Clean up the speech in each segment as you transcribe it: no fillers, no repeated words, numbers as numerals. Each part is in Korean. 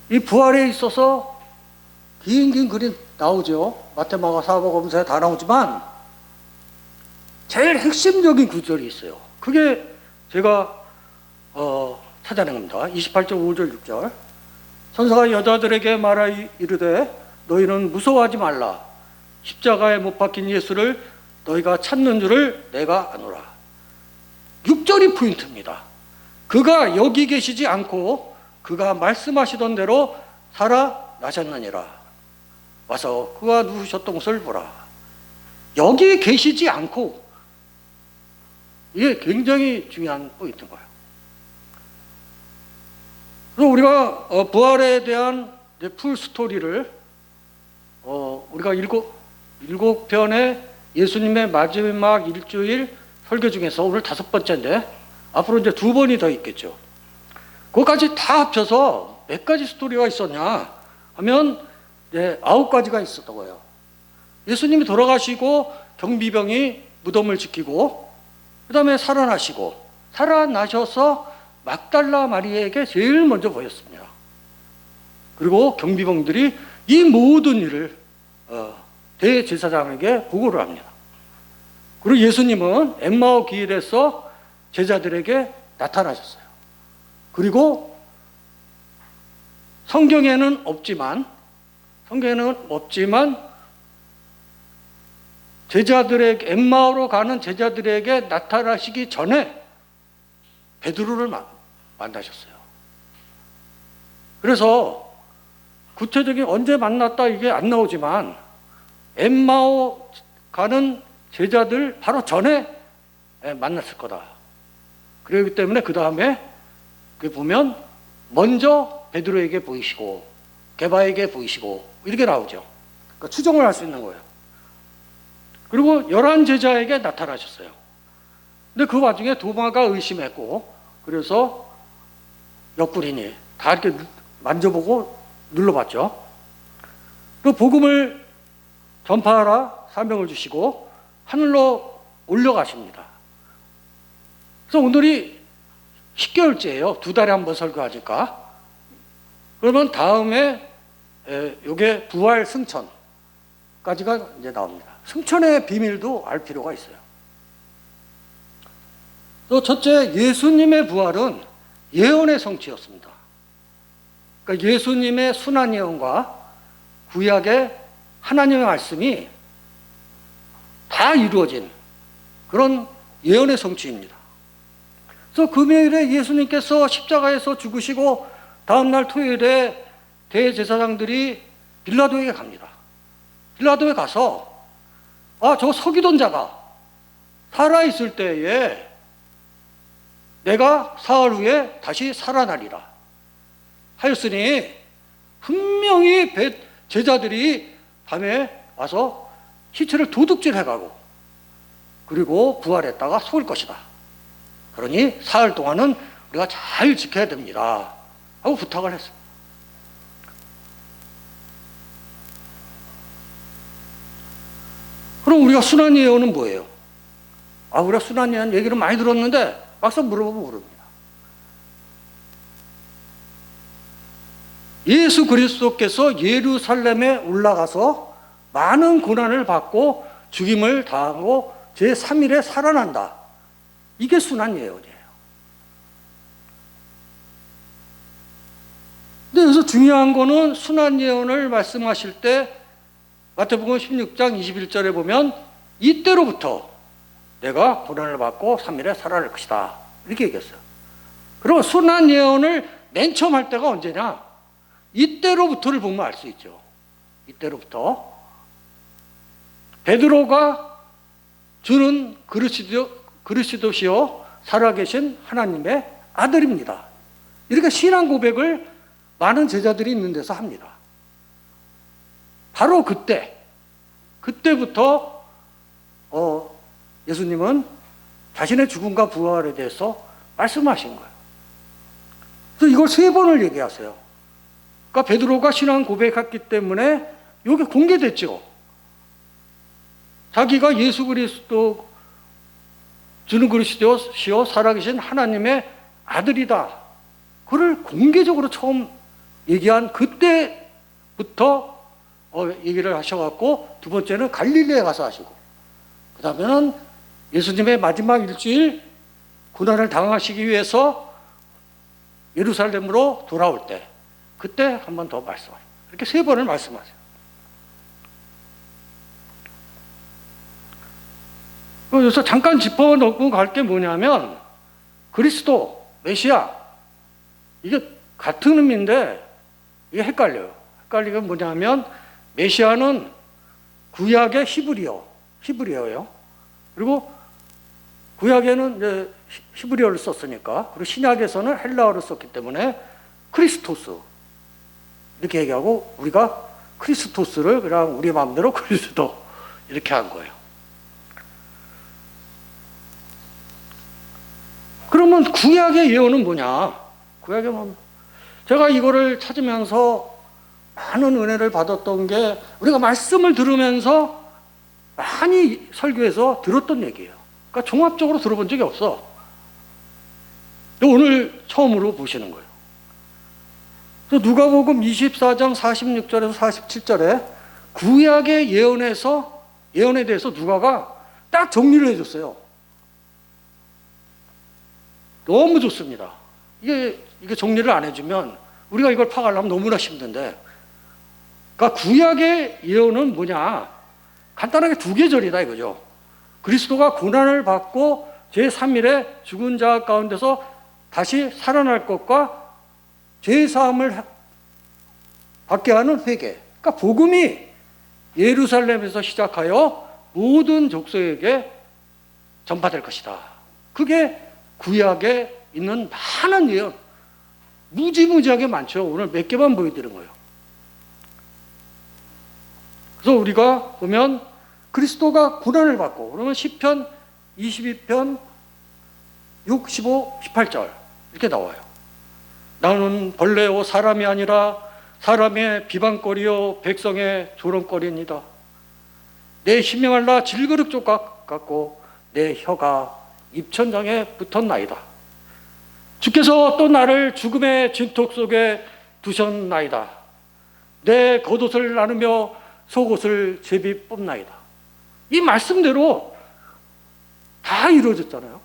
이 부활에 있어서 긴 글이 나오죠. 마태, 마가, 사복음서에 다 나오지만 제일 핵심적인 구절이 있어요. 그게 제가 찾아낸 겁니다. 28절, 5절, 6절. 천사가 여자들에게 말하 이르되 너희는 무서워하지 말라. 십자가에 못 박힌 예수를 너희가 찾는 줄을 내가 아노라. 6절이 포인트입니다. 그가 여기 계시지 않고 그가 말씀하시던 대로 살아나셨느니라. 와서 그가 누우셨던 곳을 보라. 여기 계시지 않고, 이게 굉장히 중요한 포인트인 거예요. 그래서 우리가 부활에 대한 풀 스토리를 우리가 일곱 편의 예수님의 마지막 일주일 설교 중에서 오늘 5번째인데 앞으로 이제 2번이 더 있겠죠. 그것까지 다 합쳐서 몇 가지 스토리가 있었냐 하면 9가지가 있었던 거예요. 예수님이 돌아가시고 경비병이 무덤을 지키고, 그 다음에 살아나셔서 막달라 마리아에게 제일 먼저 보였습니다. 그리고 경비병들이 이 모든 일을 대제사장에게 보고를 합니다. 그리고 예수님은 엠마오 길에서 제자들에게 나타나셨어요. 그리고 성경에는 없지만 제자들에게, 엠마오로 가는 제자들에게 나타나시기 전에 베드로를 만나셨어요. 그래서 구체적인 언제 만났다 이게 안 나오지만 엠마오 가는 제자들 바로 전에 만났을 거다. 그렇기 때문에 그 다음에 보면 먼저 베드로에게 보이시고 게바에게 보이시고 이렇게 나오죠. 그러니까 추정을 할 수 있는 거예요. 그리고 11제자에게 나타나셨어요. 근데 그 와중에 도마가 의심했고, 그래서 옆구리니 다 이렇게 만져보고 눌러봤죠. 그 복음을 전파하라 사명을 주시고 하늘로 올려가십니다. 그래서 오늘이 10개월째예요. 2달에 한 번 설교하니까. 그러면 다음에 요게 부활 승천까지가 이제 나옵니다. 승천의 비밀도 알 필요가 있어요. 또 첫째, 예수님의 부활은 예언의 성취였습니다. 그러니까 예수님의 순환 예언과 구약의 하나님의 말씀이 다 이루어진 그런 예언의 성취입니다. 그래서 금요일에 예수님께서 십자가에서 죽으시고 다음날 토요일에 대제사장들이 빌라도에게 갑니다. 빌라도에 가서 저 서기던 자가 살아있을 때에 내가 사흘 후에 다시 살아나리라 하였으니 분명히 제자들이 밤에 와서 시체를 도둑질해가고 그리고 부활했다가 속을 것이다. 그러니 사흘 동안은 우리가 잘 지켜야 됩니다 하고 부탁을 했습니다. 그럼 우리가 순환 예언은 뭐예요? 우리가 순환 예언 얘기를 많이 들었는데 막상 물어보면 모릅니다. 예수 그리스도께서 예루살렘에 올라가서 많은 고난을 받고 죽임을 당하고 제3일에 살아난다. 이게 순환 예언이에요. 근데 여기서 중요한 거는 순환 예언을 말씀하실 때 마태복음 16장 21절에 보면 이때로부터 내가 고난을 받고 3일에 살아날 것이다. 이렇게 얘기했어요. 그리고 순환 예언을 맨 처음 할 때가 언제냐? 이때로부터를 보면 알 수 있죠. 이때로부터. 베드로가 주는 그리스도시요 살아계신 하나님의 아들입니다. 이렇게 신앙 고백을 많은 제자들이 있는 데서 합니다. 바로 그때부터 예수님은 자신의 죽음과 부활에 대해서 말씀하신 거예요. 그래서 이걸 3번을 얘기하세요. 그러니까 베드로가 신앙 고백했기 때문에 이게 공개됐죠. 자기가 예수 그리스도 주는 그리스도시요 살아계신 하나님의 아들이다. 그를 공개적으로 처음 얘기한 그때부터 얘기를 하셔갖고, 두 번째는 갈릴리에 가서 하시고, 그 다음에는 예수님의 마지막 일주일 고난을 당하시기 위해서 예루살렘으로 돌아올 때, 그때 한 번 더 말씀하세요. 이렇게 세 번을 말씀하세요. 그래서 잠깐 짚어놓고 갈 게 뭐냐면, 그리스도, 메시아, 이게 같은 의미인데 이게 헷갈려요. 헷갈리는 게 뭐냐면, 메시아는 구약의 히브리어예요. 그리고 구약에는 이제 히브리어를 썼으니까, 그리고 신약에서는 헬라어를 썼기 때문에 크리스토스 이렇게 얘기하고, 우리가 크리스토스를 그냥 우리 마음대로 그리스도 이렇게 한 거예요. 그러면 구약의 예언은 뭐냐? 구약의 뭐, 제가 이거를 찾으면서 많은 은혜를 받았던 게, 우리가 말씀을 들으면서 많이 설교에서 들었던 얘기예요. 그러니까 종합적으로 들어본 적이 없어. 오늘 처음으로 보시는 거예요. 그래서 누가복음 24장 46절에서 47절에 구약의 예언에 대해서 누가가 딱 정리를 해줬어요. 너무 좋습니다. 이게 정리를 안 해주면 우리가 이걸 파악하려면 너무나 힘든데, 그러니까 구약의 예언은 뭐냐? 간단하게 두 계절이다 이거죠. 그리스도가 고난을 받고 제3일에 죽은 자 가운데서 다시 살아날 것과 죄사함을 받게 하는 회개. 그러니까 복음이 예루살렘에서 시작하여 모든 족속에게 전파될 것이다. 그게 구약에 있는 많은 예언, 무지무지하게 많죠. 오늘 몇 개만 보여드린 거예요. 그래서 우리가 보면 그리스도가 고난을 받고, 그러면 시편 22편 6, 15, 18절 이렇게 나와요. 나는 벌레요 사람이 아니라 사람의 비방거리요 백성의 조롱거리입니다. 내 희명할라 질그릇 조각 같고 내 혀가 입천장에 붙었나이다. 주께서 또 나를 죽음의 진톡 속에 두셨나이다. 내 겉옷을 나누며 속옷을 제비 뽑나이다. 이 말씀대로 다 이루어졌잖아요.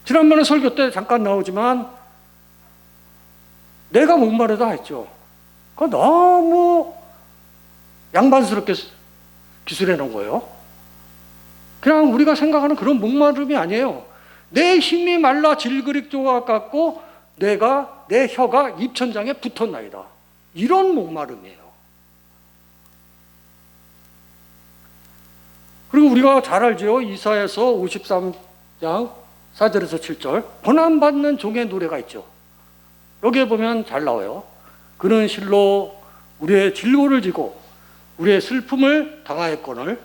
지난번에 설교 때 잠깐 나오지만 내가 목마르다 했죠. 그거 너무 양반스럽게 기술해 놓은 거예요. 그냥 우리가 생각하는 그런 목마름이 아니에요. 내 힘이 말라 질그릇 조각 같고 내 혀가 입천장에 붙었나이다. 이런 목마름이에요. 그리고 우리가 잘 알죠. 이사야서 53장 4절에서 7절 고난받는 종의 노래가 있죠. 여기에 보면 잘 나와요. 그는 실로 우리의 질고를 지고 우리의 슬픔을 당하였거늘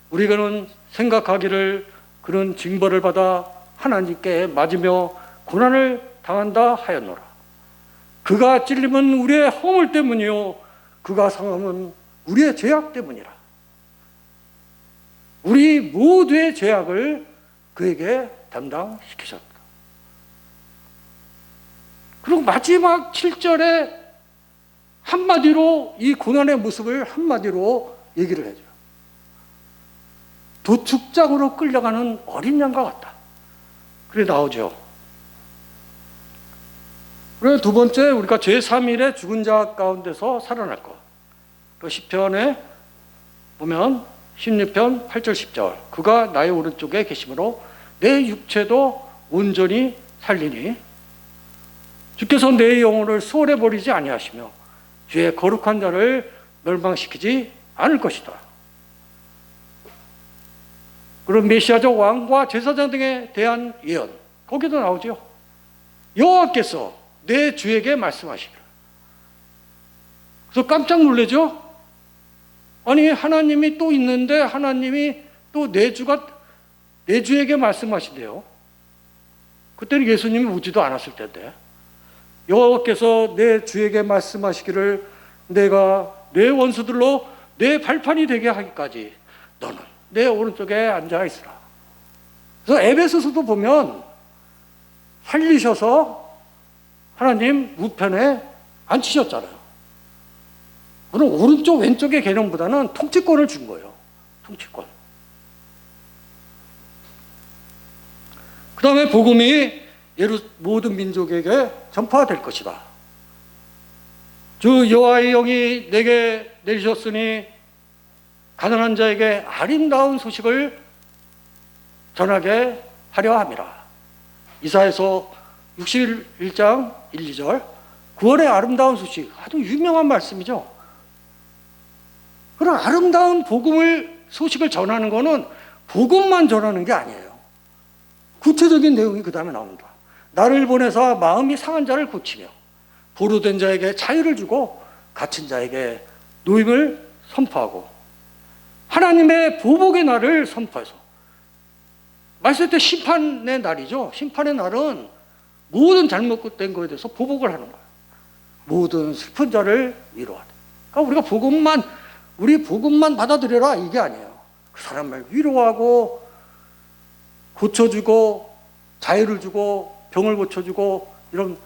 우리는 생각하기를 그는 징벌을 받아 하나님께 맞으며 고난을 당한다 하였노라. 그가 찔림은 우리의 허물 때문이요 그가 상함은 우리의 죄악 때문이라. 우리 모두의 죄악을 그에게 담당시키셨다. 그리고 마지막 7절에 한마디로 이 고난의 모습을 한마디로 얘기를 해줘요. 도축장으로 끌려가는 어린 양과 같다. 그래 나오죠. 그리고 두 번째, 우리가 제3일에 죽은 자 가운데서 살아날 것. 그 시편에 보면 16편 8절 10절 그가 나의 오른쪽에 계심으로 내 육체도 온전히 살리니 주께서 내 영혼을 수월해 버리지 아니하시며 주의 거룩한 자를 멸망시키지 않을 것이다. 그런 메시아적 왕과 제사장 등에 대한 예언 거기도 나오죠. 여호와께서 내 주에게 말씀하시기를. 그래서 깜짝 놀라죠. 아니 하나님이 또 있는데 하나님이 또 내 주에게 말씀하신대요. 그때는 예수님이 오지도 않았을 텐데 여호와께서 내 주에게 말씀하시기를 내가 내 원수들로 내 발판이 되게 하기까지 너는 내 오른쪽에 앉아 있으라. 그래서 에베소서도 보면 살리셔서 하나님 우편에 앉히셨잖아요. 그럼 오른쪽 왼쪽의 개념보다는 통치권을 준 거예요. 통치권. 그 다음에 복음이 모든 민족에게 전파될 것이다. 주 여호와의 영이 내게 내리셨으니 가난한 자에게 아름다운 소식을 전하게 하려 함이라. 이사야서 61장 1, 2절. 9월의 아름다운 소식, 아주 유명한 말씀이죠. 그런 아름다운 소식을 전하는 것은 복음만 전하는 게 아니에요. 구체적인 내용이 그 다음에 나옵니다. 나를 보내사 마음이 상한 자를 고치며 보로된 자에게 자유를 주고 갇힌 자에게 노임을 선포하고 하나님의 보복의 날을 선포해서, 말씀 때 심판의 날이죠. 심판의 날은 모든 잘못된 것에 대해서 보복을 하는 거예요. 모든 슬픈 자를 위로하다. 그러니까 우리 복음만 받아들여라 이게 아니에요. 그 사람을 위로하고 고쳐주고 자유를 주고 병을 고쳐주고 이런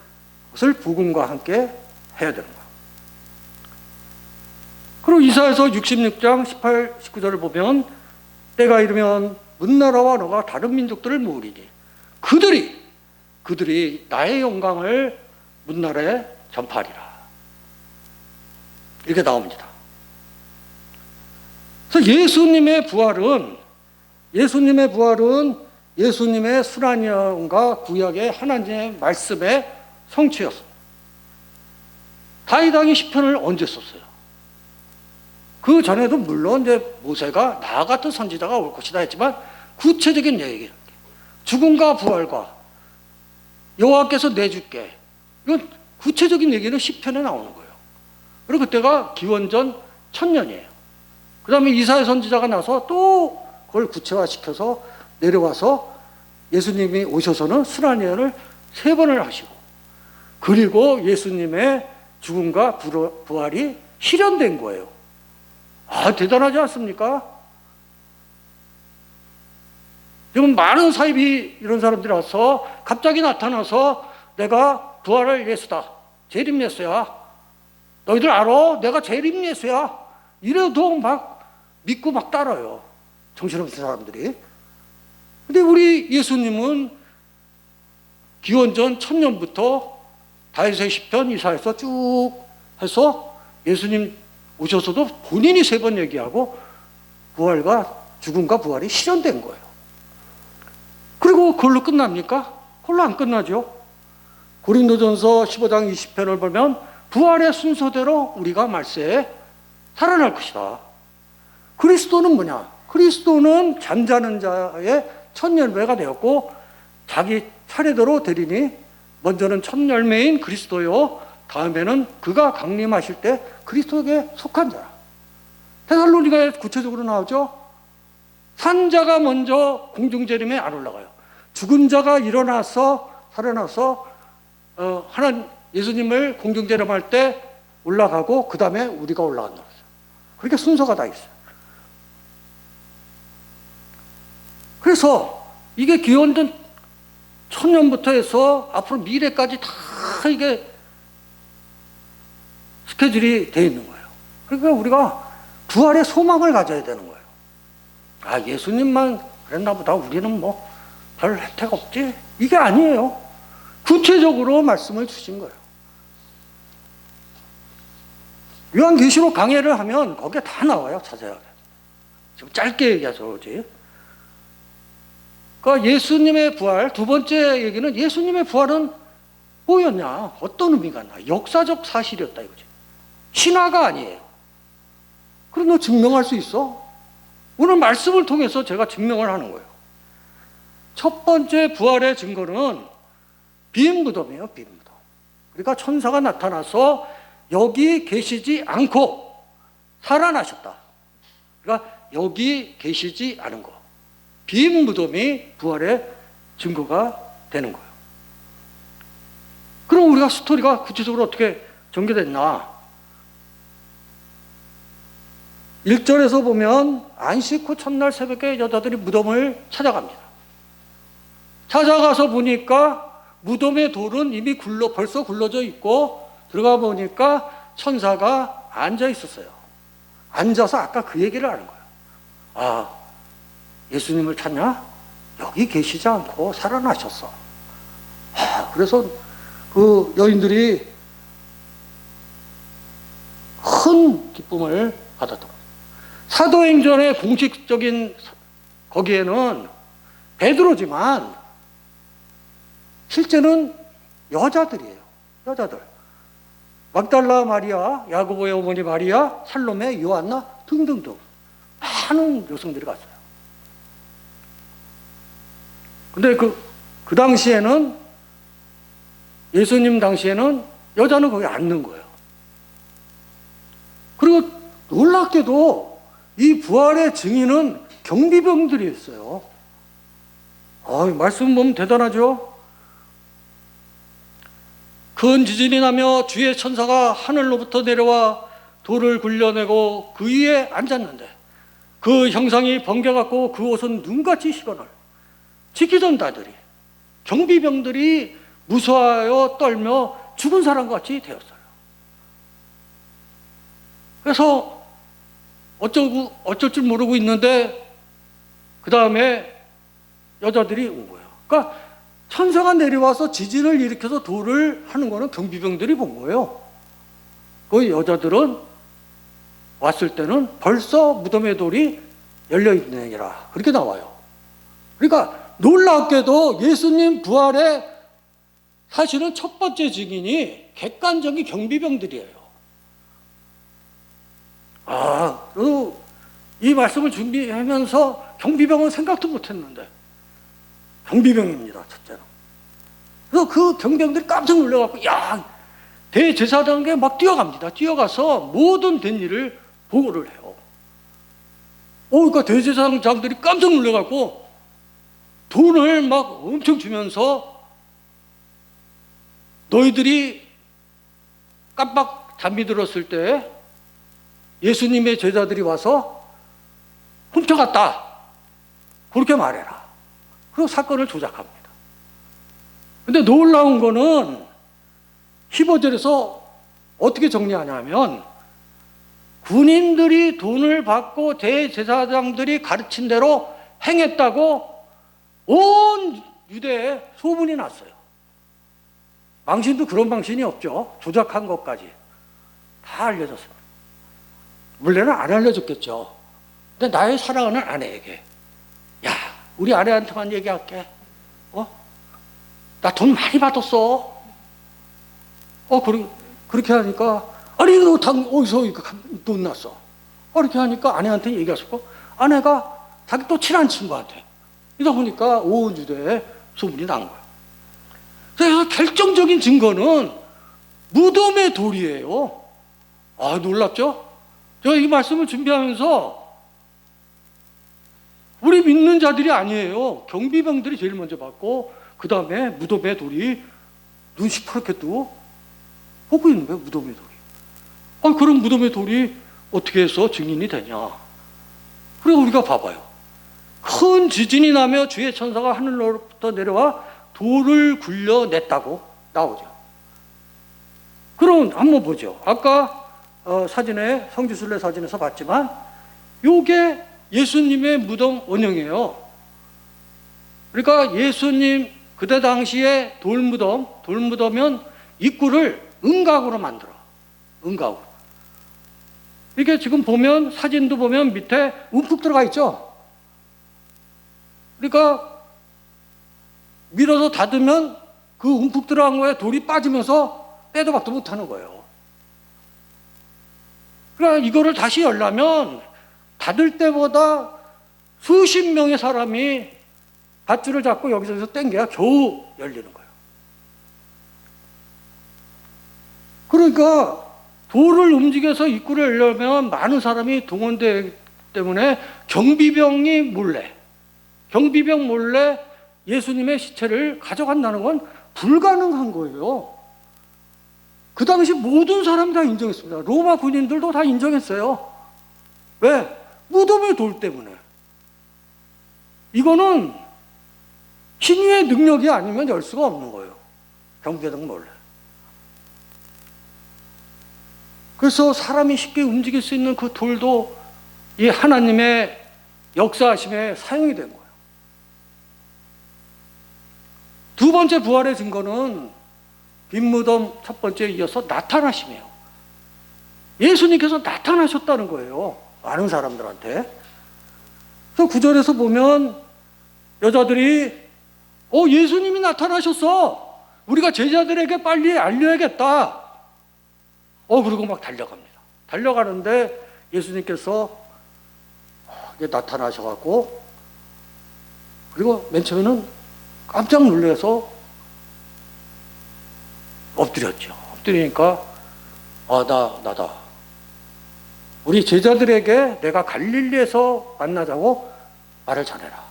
것을 복음과 함께 해야 되는 거예요. 그리고 이사야서 66장 18, 19절을 보면 때가 이르면 문나라와 너가 다른 민족들을 모으리니 그들이 나의 영광을 문나라에 전파하리라. 이렇게 나옵니다. 그래서 예수님의 부활은 예수님의 순환 영과 구약의 하나님의 말씀의 성취였습니다. 다윗 왕이 시편을 언제 썼어요? 그 전에도 물론 이제 모세가 나 같은 선지자가 올 것이다 했지만 구체적인 얘기, 죽음과 부활과 여호와께서 내줄게, 이건 구체적인 얘기는 시편에 나오는 거예요. 그리고 그때가 기원전 1000년이에요. 그 다음에 이사야 선지자가 나서 또 그걸 구체화시켜서 내려와서 예수님이 오셔서는 순환 예언을 3번을 하시고, 그리고 예수님의 죽음과 부활이 실현된 거예요. 아, 대단하지 않습니까? 지금 많은 사입이 이런 사람들이 와서 갑자기 나타나서 내가 부활할 예수다, 재림 예수야, 너희들 알아? 내가 재림 예수야, 이래도 막 믿고 막 따라요, 정신없는 사람들이. 근데 우리 예수님은 기원전 1000년부터 다윗의 시편, 이사야서 쭉 해서 예수님 오셔서도 본인이 3번 얘기하고 부활과 죽음과 부활이 실현된 거예요. 그리고 그걸로 끝납니까? 그걸로 안 끝나죠. 고린도전서 15장 20편을 보면 부활의 순서대로 우리가 말세에 살아날 것이다. 그리스도는 뭐냐? 그리스도는 잠자는 자의 첫 열매가 되었고 자기 차례대로 되리니 먼저는 첫 열매인 그리스도요, 다음에는 그가 강림하실 때 그리스도에게 속한 자라. 데살로니가에 구체적으로 나오죠. 산자가 먼저 공중재림에 안 올라가요. 죽은 자가 살아나서 하나님 예수님을 공중재림할 때 올라가고 그 다음에 우리가 올라간다. 그렇게 순서가 다 있어요. 그래서 이게 기원전 1000년부터 해서 앞으로 미래까지 다 이게 스케줄이 되어 있는 거예요. 그러니까 우리가 부활의 소망을 가져야 되는 거예요. 아, 예수님만 그랬나 보다, 우리는 뭐 별 혜택 없지? 이게 아니에요. 구체적으로 말씀을 주신 거예요. 요한계시록 강해를 하면 거기에 다 나와요, 자세하게. 지금 짧게 얘기해서 그러지. 그러니까 예수님의 부활, 두 번째 얘기는 예수님의 부활은 뭐였냐? 어떤 의미가 있나? 역사적 사실이었다 이거지. 신화가 아니에요. 그럼 너 증명할 수 있어? 오늘 말씀을 통해서 제가 증명을 하는 거예요. 첫 번째 부활의 증거는 빈 무덤이에요, 빈 무덤. 그러니까 천사가 나타나서 여기 계시지 않고 살아나셨다. 그러니까 여기 계시지 않은 거. 빈 무덤이 부활의 증거가 되는 거예요. 그럼 우리가 스토리가 구체적으로 어떻게 전개됐나? 1절에서 보면 안식 후 첫날 새벽에 여자들이 무덤을 찾아갑니다. 찾아가서 보니까 무덤의 돌은 이미 벌써 굴러져 있고 들어가 보니까 천사가 앉아 있었어요. 앉아서 아까 그 얘기를 하는 거예요. 아, 예수님을 찾냐? 여기 계시지 않고 살아나셨어. 그래서 그 여인들이 큰 기쁨을 받았던 거예요. 사도행전의 공식적인 거기에는 베드로지만 실제는 여자들이에요. 여자들. 막달라 마리아, 야고보의 어머니 마리아, 살로메, 요한나 등등등 많은 여성들이 갔어요. 근데 그 당시에는, 예수님 당시에는 여자는 거기 앉는 거예요. 그리고 놀랍게도 이 부활의 증인은 경비병들이었어요. 말씀 보면 대단하죠? 큰 지진이 나며 주의 천사가 하늘로부터 내려와 돌을 굴려내고 그 위에 앉았는데 그 형상이 번개같고 그 옷은 눈같이 희건을 지키던 자들이, 경비병들이 무서워하여 떨며 죽은 사람과 같이 되었어요. 그래서 어쩔 줄 모르고 있는데 그 다음에 여자들이 온 거예요. 그러니까 천사가 내려와서 지진을 일으켜서 돌을 하는 거는 경비병들이 본 거예요. 그 여자들은 왔을 때는 벌써 무덤의 돌이 열려있느니라 그렇게 나와요. 그러니까 놀랍게도 예수님 부활의 사실은 첫 번째 증인이 객관적인 경비병들이에요. 이 말씀을 준비하면서 경비병은 생각도 못했는데 경비병입니다, 첫째는. 그래서 그 경비병들이 깜짝 놀라갖고, 야, 대제사장에게 막 뛰어갑니다. 뛰어가서 모든 된 일을 보고를 해요. 그러니까 대제사장들이 깜짝 놀라갖고 돈을 막 엄청 주면서 너희들이 깜빡 잠이 들었을 때 예수님의 제자들이 와서 훔쳐갔다, 그렇게 말해라. 그리고 사건을 조작합니다. 근데 놀라운 거는 15절에서 어떻게 정리하냐면, 군인들이 돈을 받고 대제사장들이 가르친 대로 행했다고 온 유대에 소문이 났어요. 망신도 그런 망신이 없죠. 조작한 것까지 다 알려졌어요. 물론 안 알려줬겠죠. 근데 나의 사랑하는 아내에게, 야, 우리 아내한테만 얘기할게. 나 돈 많이 받았어. 그렇게 하니까, 아니, 너 어디서 돈 났어? 이렇게 하니까 아내한테 얘기하셨고, 아내가 자기 또 친한 친구한테. 이러다 보니까 온 유대에 소문이 난 거예요. 그래서 결정적인 증거는 무덤의 돌이에요. 놀랍죠? 제가 이 말씀을 준비하면서 우리 믿는 자들이 아니에요. 경비병들이 제일 먼저 받고 그 다음에 무덤의 돌이 눈 시퍼렇게 뜨고 보고 있는 거예요. 무덤의 돌이. 그럼 무덤의 돌이 어떻게 해서 증인이 되냐? 그리고 우리가 봐봐요. 큰 지진이 나며 주의 천사가 하늘로부터 내려와 돌을 굴려냈다고 나오죠. 그럼 한번 보죠. 아까 사진에, 성지순례 사진에서 봤지만 요게 예수님의 무덤 원형이에요. 그러니까 예수님 그때 당시에 돌무덤은 입구를 은각으로 만들어. 은각으로. 이게 지금 보면, 사진도 보면 밑에 움푹 들어가 있죠. 그러니까 밀어서 닫으면 그 움푹 들어간 거에 돌이 빠지면서 빼도 박도 못하는 거예요. 그러니까 이거를 다시 열려면 닫을 때보다 수십 명의 사람이 밧줄을 잡고 여기서 당겨야 겨우 열리는 거예요. 그러니까 돌을 움직여서 입구를 열려면 많은 사람이 동원되기 때문에 경비병 몰래 예수님의 시체를 가져간다는 건 불가능한 거예요. 그 당시 모든 사람이 다 인정했습니다. 로마 군인들도 다 인정했어요. 왜? 무덤의 돌 때문에. 이거는 신유의 능력이 아니면 열 수가 없는 거예요. 경계등 몰래. 그래서 사람이 쉽게 움직일 수 있는 그 돌도 이 하나님의 역사하심에 사용이 된 거예요. 두 번째 부활의 증거는 빈무덤 첫 번째에 이어서 나타나심이에요. 예수님께서 나타나셨다는 거예요. 많은 사람들한테. 그래서 9절에서 보면 여자들이 예수님이 나타나셨어. 우리가 제자들에게 빨리 알려야겠다. 그리고 막 달려갑니다. 달려가는데 예수님께서 나타나셔갖고, 그리고 맨 처음에는 깜짝 놀라서 엎드렸죠. 엎드리니까 나다. 우리 제자들에게 내가 갈릴리에서 만나자고 말을 전해라.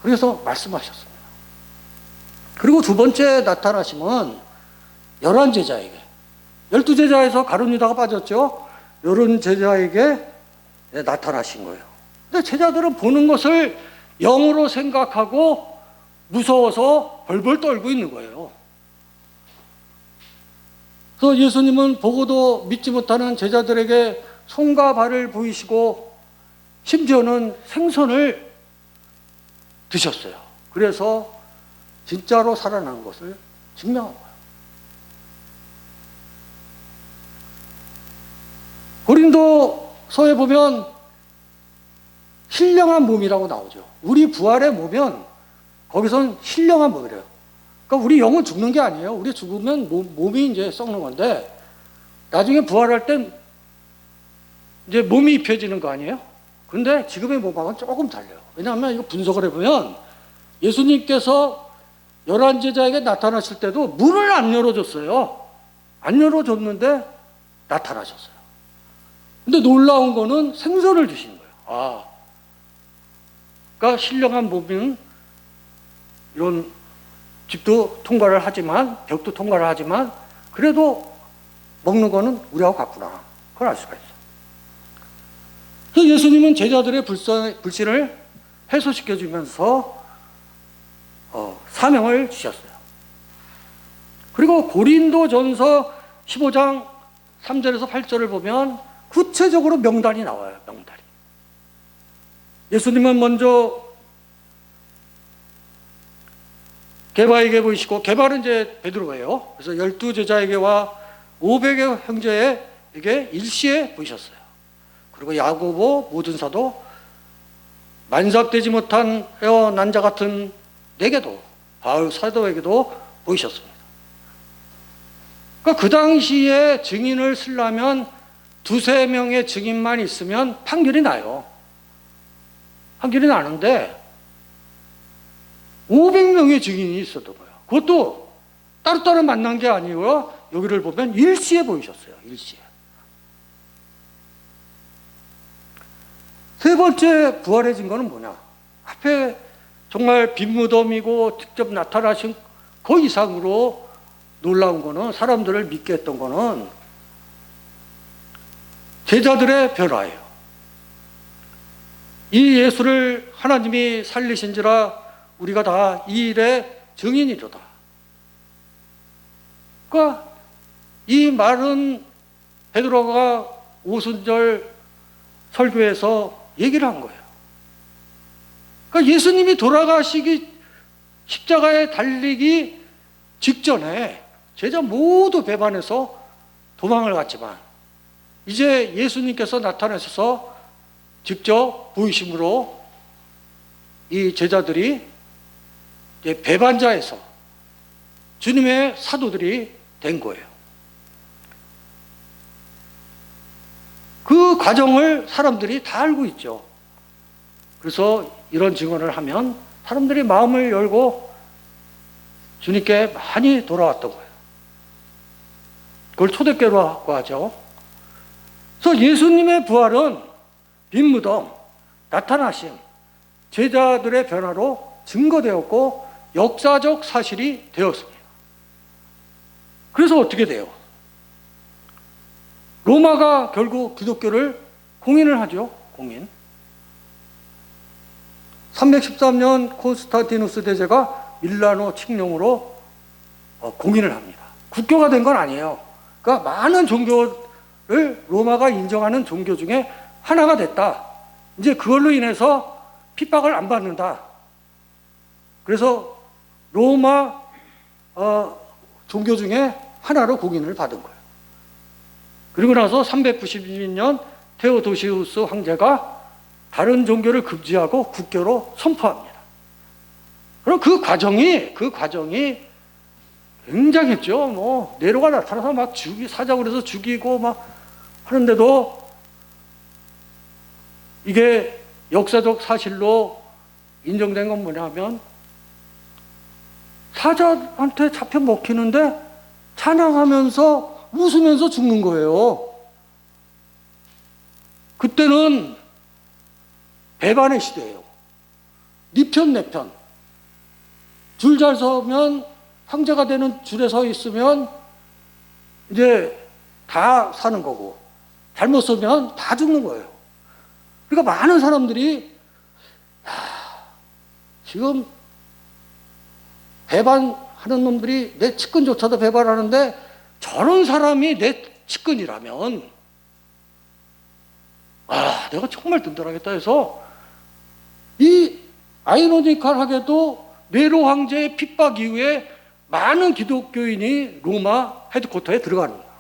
그래서 말씀하셨습니다. 그리고 두 번째 나타나심은 11제자에게, 12제자에서 가룟 유다가 빠졌죠. 이런 제자에게 나타나신 거예요. 근데 제자들은 보는 것을 영으로 생각하고 무서워서 벌벌 떨고 있는 거예요. 그래서 예수님은 보고도 믿지 못하는 제자들에게 손과 발을 보이시고 심지어는 생선을 드셨어요. 그래서 진짜로 살아난 것을 증명한 거예요. 고린도서에 보면 신령한 몸이라고 나오죠. 우리 부활의 몸은 거기선 신령한 몸이래요. 그러니까 우리 영은 죽는 게 아니에요. 우리 죽으면 몸이 이제 썩는 건데, 나중에 부활할 땐 이제 몸이 입혀지는 거 아니에요? 근데 지금의 몸하고는 조금 달라요. 왜냐하면 이거 분석을 해보면 예수님께서 11제자에게 나타나실 때도 문을 안 열어줬어요. 안 열어줬는데 나타나셨어요. 근데 놀라운 거는 생선을 주신 거예요. 그러니까 신령한 몸은 이런 집도 통과를 하지만, 벽도 통과를 하지만, 그래도 먹는 거는 우리하고 같구나. 그걸 알 수가 있어요. 그래서 예수님은 제자들의 불신을 해소시켜주면서 사명을 주셨어요. 그리고 고린도전서 15장 3절에서 8절을 보면 구체적으로 명단이 나와요. 명단이. 예수님은 먼저 게바에게 보이시고, 게바는 이제 베드로예요. 그래서 12제자에게와 500의 형제에게 일시에 보이셨어요. 그리고 야고보 모든 사도, 만삭되지 못한 난자 같은 내게도, 바울 사도에게도 보이셨습니다. 그러니까 그 당시에 증인을 쓰려면 2-3명의 증인만 있으면 판결이 나요. 판결이 나는데 500명의 증인이 있었던 거예요. 그것도 따로따로 만난 게 아니고 여기를 보면 일시에 보이셨어요. 일시에. 세 번째 부활의 증거는 뭐냐? 앞에 정말 빈무덤이고 직접 나타나신 그 이상으로 놀라운 거는, 사람들을 믿게 했던 거는 제자들의 변화예요. 이 예수를 하나님이 살리신지라 우리가 다 이 일의 증인이로다. 그러니까 이 말은 베드로가 오순절 설교에서 얘기를 한 거예요. 그러니까 예수님이 돌아가시기, 십자가에 달리기 직전에 제자 모두 배반해서 도망을 갔지만, 이제 예수님께서 나타나셔서 직접 보이심으로 이 제자들이 배반자에서 주님의 사도들이 된 거예요. 그 과정을 사람들이 다 알고 있죠. 그래서 이런 증언을 하면 사람들이 마음을 열고 주님께 많이 돌아왔던 거예요. 그걸 초대교회라고 하죠. 그래서 예수님의 부활은 빈무덤, 나타나심, 제자들의 변화로 증거되었고 역사적 사실이 되었습니다. 그래서 어떻게 돼요? 로마가 결국 기독교를 공인을 하죠. 공인. 313년 콘스탄티누스 대제가 밀라노 칙령으로 공인을 합니다. 국교가 된 건 아니에요. 그러니까 많은 종교를 로마가 인정하는 종교 중에 하나가 됐다. 이제 그걸로 인해서 핍박을 안 받는다. 그래서 로마 종교 중에 하나로 공인을 받은 거예요. 그리고 나서 392년 테오도시우스 황제가 다른 종교를 금지하고 국교로 선포합니다. 그럼 그 과정이 굉장했죠. 뭐 네로가 나타나서 막 사자고 그래서 죽이고 막 하는데도 이게 역사적 사실로 인정된 건 뭐냐면 사자한테 잡혀 먹히는데 찬양하면서 웃으면서 죽는 거예요. 그때는 배반의 시대예요. 네 편, 내 편. 줄 잘 서면 황제가 되는 줄에 서 있으면 이제 다 사는 거고 잘못 서면 다 죽는 거예요. 그러니까 많은 사람들이 지금 배반하는 놈들이 내 측근조차도 배반하는데 저런 사람이 내 측근이라면 내가 정말 든든하겠다 해서 이 아이러니컬하게도 네로 황제의 핍박 이후에 많은 기독교인이 로마 헤드쿼터에 들어가는 거예요.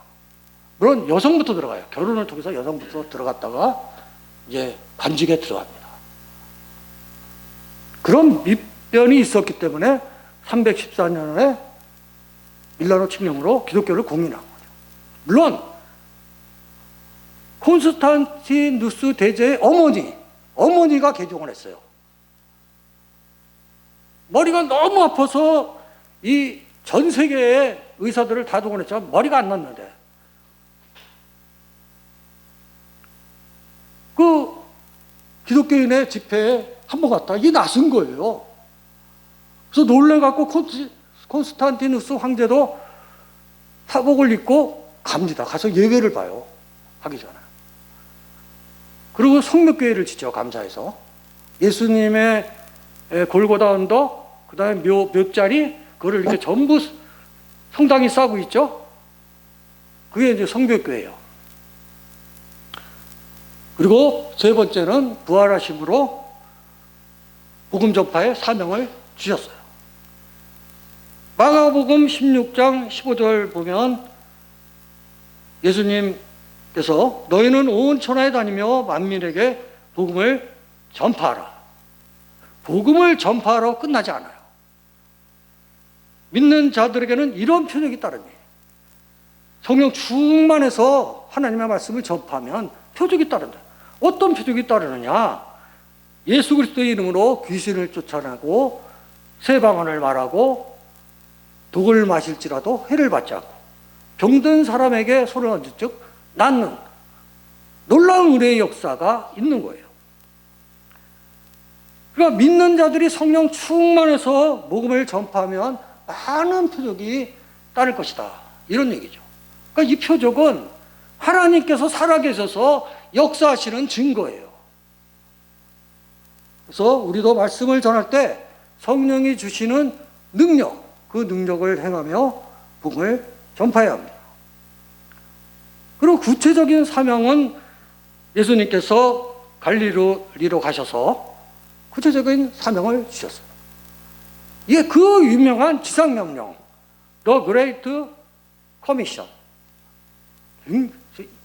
물론 여성부터 들어가요. 결혼을 통해서 여성부터 들어갔다가 이제 관직에 들어갑니다. 그런 밑변이 있었기 때문에 314년에 밀라노 칙령으로 기독교를 공인한 거죠. 물론 콘스탄티누스 대제의 어머니가 개종을 했어요. 머리가 너무 아파서 이 전 세계의 의사들을 다 동원했지만 머리가 안 났는데 그 기독교인의 집회에 한번 갔다 이게 낯선 거예요. 그래서 놀래갖고 콘스탄티누스 황제도 사복을 입고 갑니다. 가서 예배를 봐요. 하기 전에. 그리고 성묘교회를 짓죠. 감사해서. 예수님의 골고다 언덕, 그 다음에 묘자리, 그거를 이렇게 전부 성당이 싸고 있죠. 그게 이제 성묘교회예요. 그리고 세 번째는 부활하심으로 복음 전파의 사명을 주셨어요. 마가복음 16장 15절 보면 예수님께서 너희는 온 천하에 다니며 만민에게 복음을 전파하라. 복음을 전파하러 끝나지 않아요. 믿는 자들에게는 이런 표적이 따르니 성령 충만해서 하나님의 말씀을 전파하면 표적이 따른다. 어떤 표적이 따르느냐? 예수 그리스도의 이름으로 귀신을 쫓아내고 새 방언을 말하고 독을 마실지라도 해를 받지 않고 병든 사람에게 손을 얹은 즉 낫는 놀라운 은혜의 역사가 있는 거예요. 그러니까 믿는 자들이 성령 충만해서 복음을 전파하면 많은 표적이 따를 것이다. 이런 얘기죠. 그러니까 이 표적은 하나님께서 살아계셔서 역사하시는 증거예요. 그래서 우리도 말씀을 전할 때 성령이 주시는 능력, 그 능력을 행하며 복음을 전파해야 합니다. 그리고 구체적인 사명은 예수님께서 갈릴리로 가셔서 구체적인 사명을 주셨어요. 이게 그 유명한 지상명령, The Great Commission.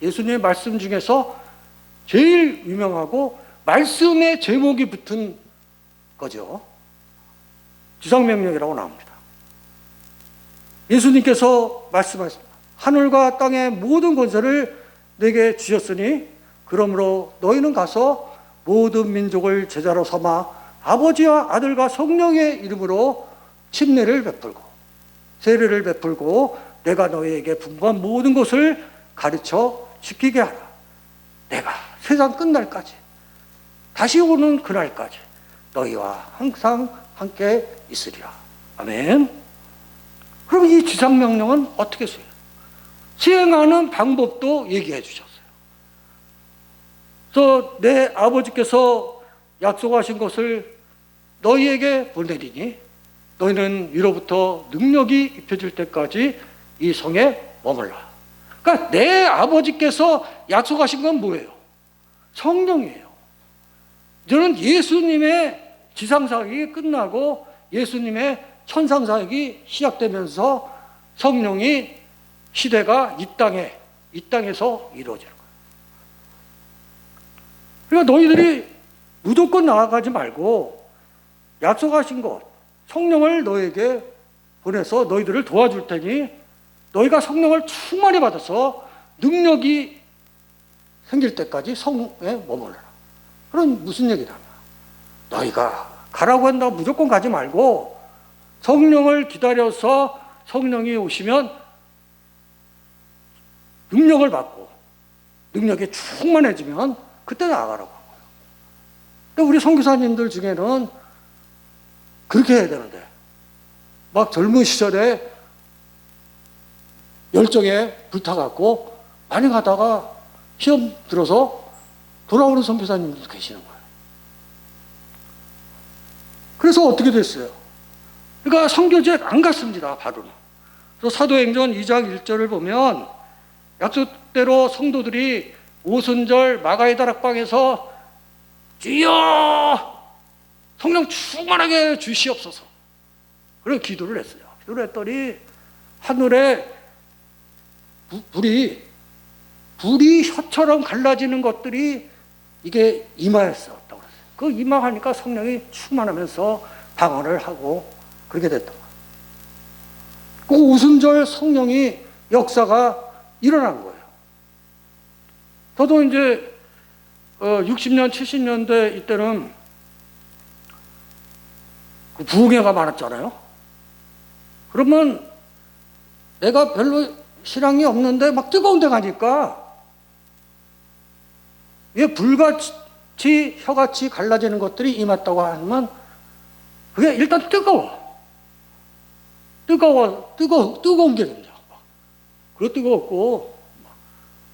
예수님의 말씀 중에서 제일 유명하고 말씀의 제목이 붙은 거죠. 지상명령이라고 나옵니다. 예수님께서 말씀하셨습니다. 하늘과 땅의 모든 권세를 내게 주셨으니 그러므로 너희는 가서 모든 민족을 제자로 삼아 아버지와 아들과 성령의 이름으로 침례를 베풀고 세례를 베풀고 내가 너희에게 분부한 모든 것을 가르쳐 지키게 하라. 내가 세상 끝날까지 다시 오는 그날까지 너희와 항상 함께 있으리라. 아멘. 그럼 이 지상명령은 어떻게 수행하는 방법도 얘기해 주셨어요. 그래서 내 아버지께서 약속하신 것을 너희에게 보내리니 너희는 위로부터 능력이 입혀질 때까지 이 성에 머물라. 그러니까 내 아버지께서 약속하신 건 뭐예요? 성령이에요. 저는 예수님의 지상사역이 끝나고 예수님의 천상사역이 시작되면서 성령이 시대가 이 땅에서 이루어지는 거예요. 그러니까 너희들이 무조건 나아가지 말고 약속하신 것, 성령을 너에게 보내서 너희들을 도와줄 테니 너희가 성령을 충만히 받아서 능력이 생길 때까지 성에 머물러라. 그런 무슨 얘기냐면 너희가 가라고 한다고 무조건 가지 말고 성령을 기다려서 성령이 오시면 능력을 받고 능력이 충만해지면 그때 나아가라고 한 거예요. 근데 우리 선교사님들 중에는 그렇게 해야 되는데 막 젊은 시절에 열정에 불타갖고 많이 가다가 시험 들어서 돌아오는 선교사님들도 계시는 거예요. 그래서 어떻게 됐어요? 그러니까 선교지에 안 갔습니다. 바로는. 그래서 사도행전 2장 1절을 보면 약속대로 성도들이 오순절 마가의 다락방에서 주여 성령 충만하게 주시옵소서. 그래서 기도를 했어요. 기도를 했더니 하늘에 불이 혀처럼 갈라지는 것들이 이게 임하였었다고 그랬어요. 그 임하니까 성령이 충만하면서 방언을 하고 그렇게 됐던 거예요. 그 오순절 성령이 역사가 일어난 거예요. 저도 이제 60년, 70년대 이때는 그 부흥회가 많았잖아요. 그러면 내가 별로 신앙이 없는데 막 뜨거운 데 가니까 이게 불같이 혀같이 갈라지는 것들이 임했다고 하면 그게 일단 뜨거운 게 됩니다. 그거 뜨거웠고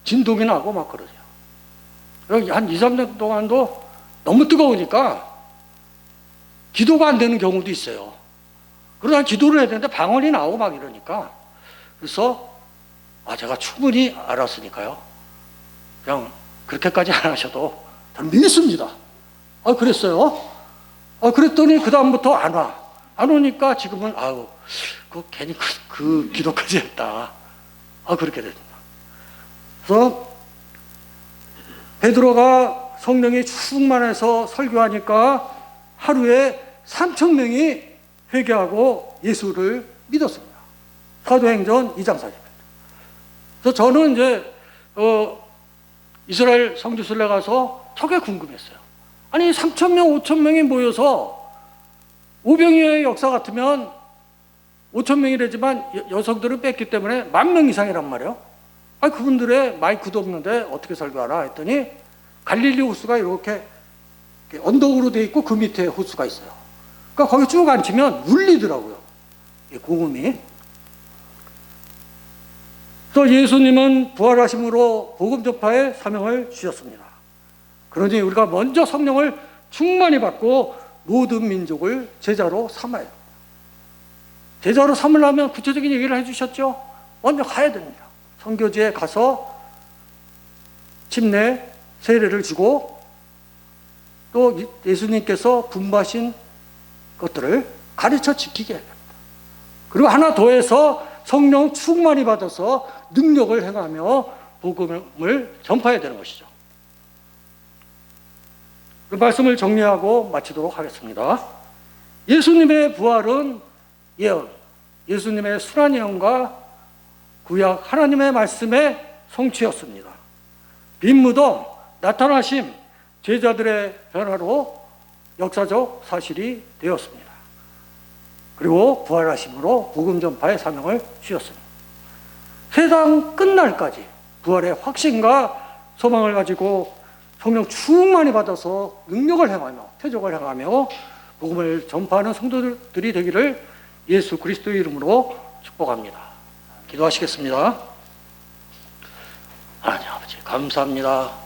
진동이 나고 막 그러죠. 한 2, 3년 동안도 너무 뜨거우니까 기도가 안 되는 경우도 있어요. 그러다 기도를 해야 되는데 방언이 나오고 막 이러니까 그래서 제가 충분히 알았으니까요. 그냥 그렇게까지 안 하셔도 저는 믿습니다. 그랬어요. 그랬더니 그 다음부터 안 와. 안 오니까 지금은 괜히 그 기도까지 했다. 그렇게 됩니다. 그래서 베드로가 성령이 충만해서 설교하니까 하루에 3,000명이 회개하고 예수를 믿었습니다. 사도행전 2장 40절. 그래서 저는 이제 이스라엘 성지순례 가서 저게 궁금했어요. 아니 3,000명, 5,000명이 모여서 오병이어의 역사 같으면 5,000명이라지만 여성들은 뺐기 때문에 10,000명 이상이란 말이에요. 그분들의 마이크도 없는데 어떻게 설교하나 했더니 갈릴리 호수가 이렇게 언덕으로 돼 있고 그 밑에 호수가 있어요. 그러니까 거기 쭉 앉히면 울리더라고요. 고음이. 또 예수님은 부활하심으로 복음 전파의 사명을 주셨습니다. 그러니 우리가 먼저 성령을 충만히 받고 모든 민족을 제자로 삼아요. 제자로 삼으려면 구체적인 얘기를 해주셨죠. 먼저 가야 됩니다. 선교지에 가서 침례, 세례를 주고 또 예수님께서 분부하신 것들을 가르쳐 지키게 해야 됩니다. 그리고 하나 더해서 성령 충만히 받아서 능력을 행하며 복음을 전파해야 되는 것이죠. 그 말씀을 정리하고 마치도록 하겠습니다. 예수님의 부활은 예언, 예수님의 순환 예언과 구약 하나님의 말씀의 성취였습니다. 빈 무덤, 나타나심, 제자들의 변화로 역사적 사실이 되었습니다. 그리고 부활하심으로 복음 전파의 사명을 주셨습니다. 세상 끝날까지 부활의 확신과 소망을 가지고 성령 충만히 받아서 능력을 행하며 표적을 행하며 복음을 전파하는 성도들이 되기를 예수 그리스도의 이름으로 축복합니다. 기도하시겠습니다. 하나님 아버지 감사합니다.